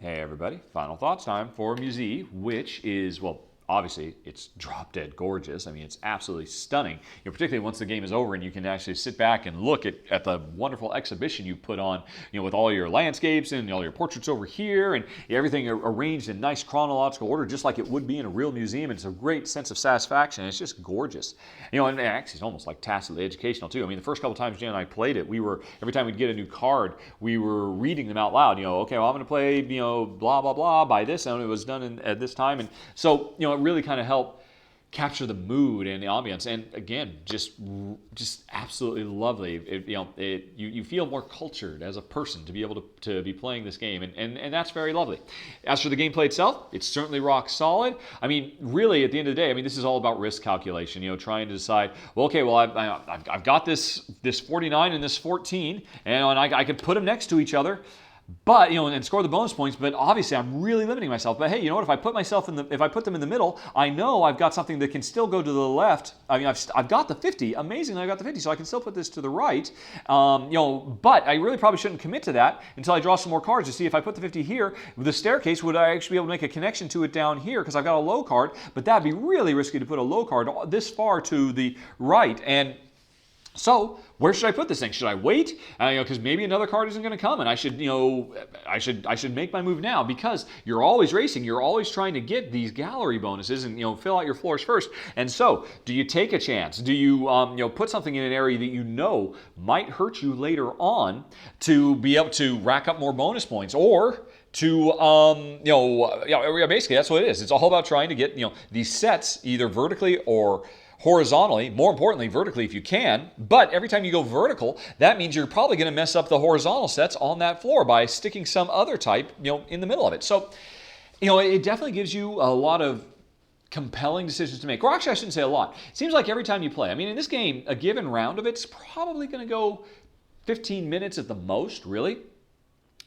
Hey everybody, final thoughts time for Musée, which is, well, obviously it's drop dead gorgeous. I mean, it's absolutely stunning, particularly once the game is over and you can actually sit back and look at the wonderful exhibition you put on, with all your landscapes and all your portraits over here and everything arranged in nice chronological order, just like it would be in a real museum. And it's a great sense of satisfaction. It's just gorgeous. And actually it's almost like tacitly educational too. I mean, the first couple times Jen and I played it, every time we'd get a new card, we were reading them out loud. Okay, well, I'm going to play, blah, blah, blah by this, and it was done at this time. And so, it really kind of helped capture the mood and the ambience, and again, just absolutely lovely. You feel more cultured as a person to be able to be playing this game, and that's very lovely. As for the gameplay itself, it's certainly rock solid. I mean, really, at the end of the day, this is all about risk calculation. Trying to decide, well, okay, well, I've got this 49 and this 14, and I could put them next to each other. But and score the bonus points. But obviously, I'm really limiting myself. But hey, you know what? If I put them in the middle, I know I've got something that can still go to the left. I mean, I've got the 50. Amazingly, I've got the 50, so I can still put this to the right. But I really probably shouldn't commit to that until I draw some more cards to see if I put the 50 here. The staircase, would I actually be able to make a connection to it down here because I've got a low card? But that'd be really risky to put a low card this far to the right. And so, where should I put this thing? Should I wait? Because maybe another card isn't going to come, and I should make my move now, because you're always racing. You're always trying to get these gallery bonuses and fill out your floors first. And so, do you take a chance? Do you put something in an area that might hurt you later on to be able to rack up more bonus points, or to basically that's what it is. It's all about trying to get these sets either vertically or horizontally, more importantly vertically if you can. But every time you go vertical, that means you're probably going to mess up the horizontal sets on that floor by sticking some other type in the middle of it. So it definitely gives you a lot of compelling decisions to make. Or actually, I shouldn't say a lot. It seems like every time you play, in this game, a given round of it's probably going to go 15 minutes at the most, really.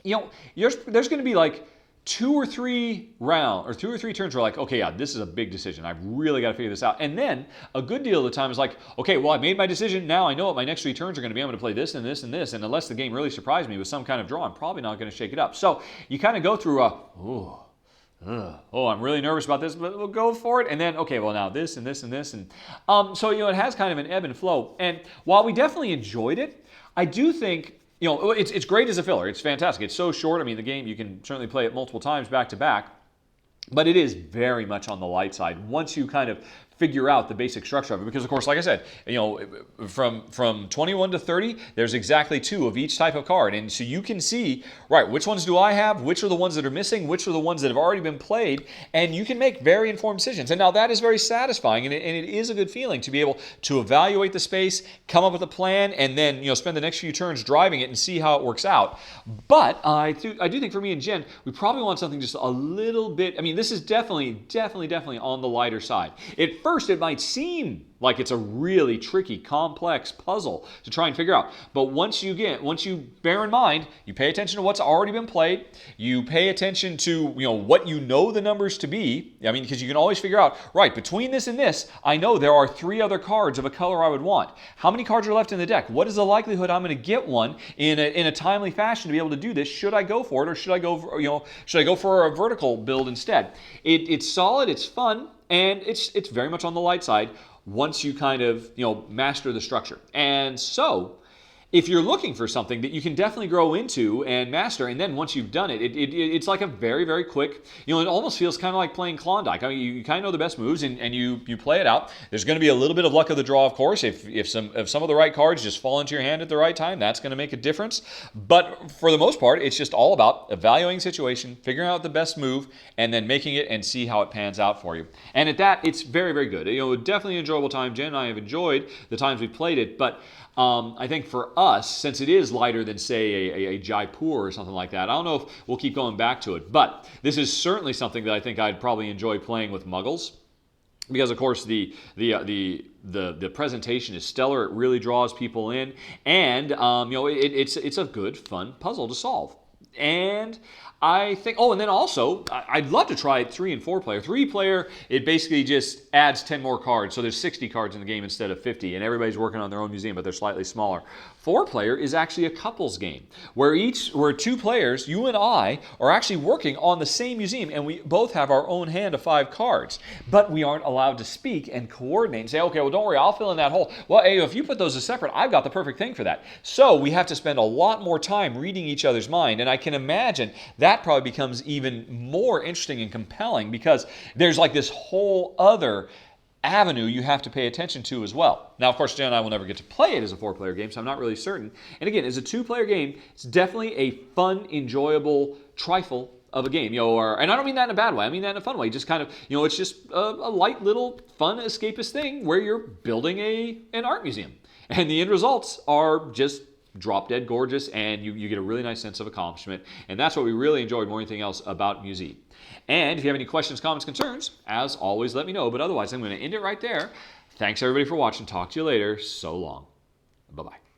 There's going to be like two or three turns where like, okay, yeah, this is a big decision. I've really got to figure this out. And then a good deal of the time is like, okay, well, I made my decision. Now I know what my next three turns are going to be. I'm going to play this and this and this. And unless the game really surprised me with some kind of draw, I'm probably not going to shake it up. So you kind of go through I'm really nervous about this, but we'll go for it. And then, okay, well, now this and this and this. And so, it has kind of an ebb and flow. And while we definitely enjoyed it, I do think it's great as a filler. It's fantastic. It's so short. The game, you can certainly play it multiple times back to back, but it is very much on the light side once you kind of figure out the basic structure of it. Because, of course, like I said, from 21 to 30, there's exactly 2 of each type of card. And so you can see, right, which ones do I have, which are the ones that are missing, which are the ones that have already been played, and you can make very informed decisions. And now that is very satisfying, and it is a good feeling to be able to evaluate the space, come up with a plan, and then spend the next few turns driving it and see how it works out. But I do think for me and Jen, we probably want something just a little bit, this is definitely on the lighter side. At first, it might seem like it's a really tricky, complex puzzle to try and figure out. But once you bear in mind, you pay attention to what's already been played, you pay attention to what the numbers to be. Because you can always figure out, right, between this and this, I know there are 3 other cards of a color I would want. How many cards are left in the deck? What is the likelihood I'm going to get one in a timely fashion to be able to do this? Should I go for it, or should I go for a vertical build instead? It's solid, it's fun, and it's very much on the light side once you kind of master the structure. And so if you're looking for something that you can definitely grow into and master, and then once you've done it, it's like a very, very quick, it almost feels kind of like playing Klondike. You kind of know the best moves, and you play it out. There's going to be a little bit of luck of the draw, of course. If some of the right cards just fall into your hand at the right time, that's going to make a difference. But for the most part, it's just all about evaluating the situation, figuring out the best move, and then making it and see how it pans out for you. And at that, it's very, very good. Definitely an enjoyable time. Jen and I have enjoyed the times we've played it, but I think for us, since it is lighter than, say, a Jaipur or something like that, I don't know if we'll keep going back to it. But this is certainly something that I think I'd probably enjoy playing with Muggles, because, of course, the presentation is stellar. It really draws people in, and it's a good, fun puzzle to solve. And I think, oh, and then also, I'd love to try 3 and 4 player. 3 player, it basically just adds 10 more cards. So there's 60 cards in the game instead of 50, and everybody's working on their own museum, but they're slightly smaller. 4 player is actually a couples game, where 2 players, you and I, are actually working on the same museum, and we both have our own hand of 5 cards. But we aren't allowed to speak and coordinate and say, okay, well, don't worry, I'll fill in that hole. Well, hey, if you put those as separate, I've got the perfect thing for that. So we have to spend a lot more time reading each other's mind, and I can imagine that probably becomes even more interesting and compelling because there's like this whole other avenue you have to pay attention to as well. Now, of course, Jen and I will never get to play it as a 4-player game, so I'm not really certain. And again, as a 2-player game, it's definitely a fun, enjoyable trifle of a game, and I don't mean that in a bad way. I mean that in a fun way. Just kind of, it's just a light little fun escapist thing where you're building an art museum, and the end results are just drop dead gorgeous, and you get a really nice sense of accomplishment, and that's what we really enjoyed more than anything else about Musée. And if you have any questions, comments, concerns, as always, let me know. But otherwise, I'm going to end it right there. Thanks everybody for watching. Talk to you later. So long. Bye-bye.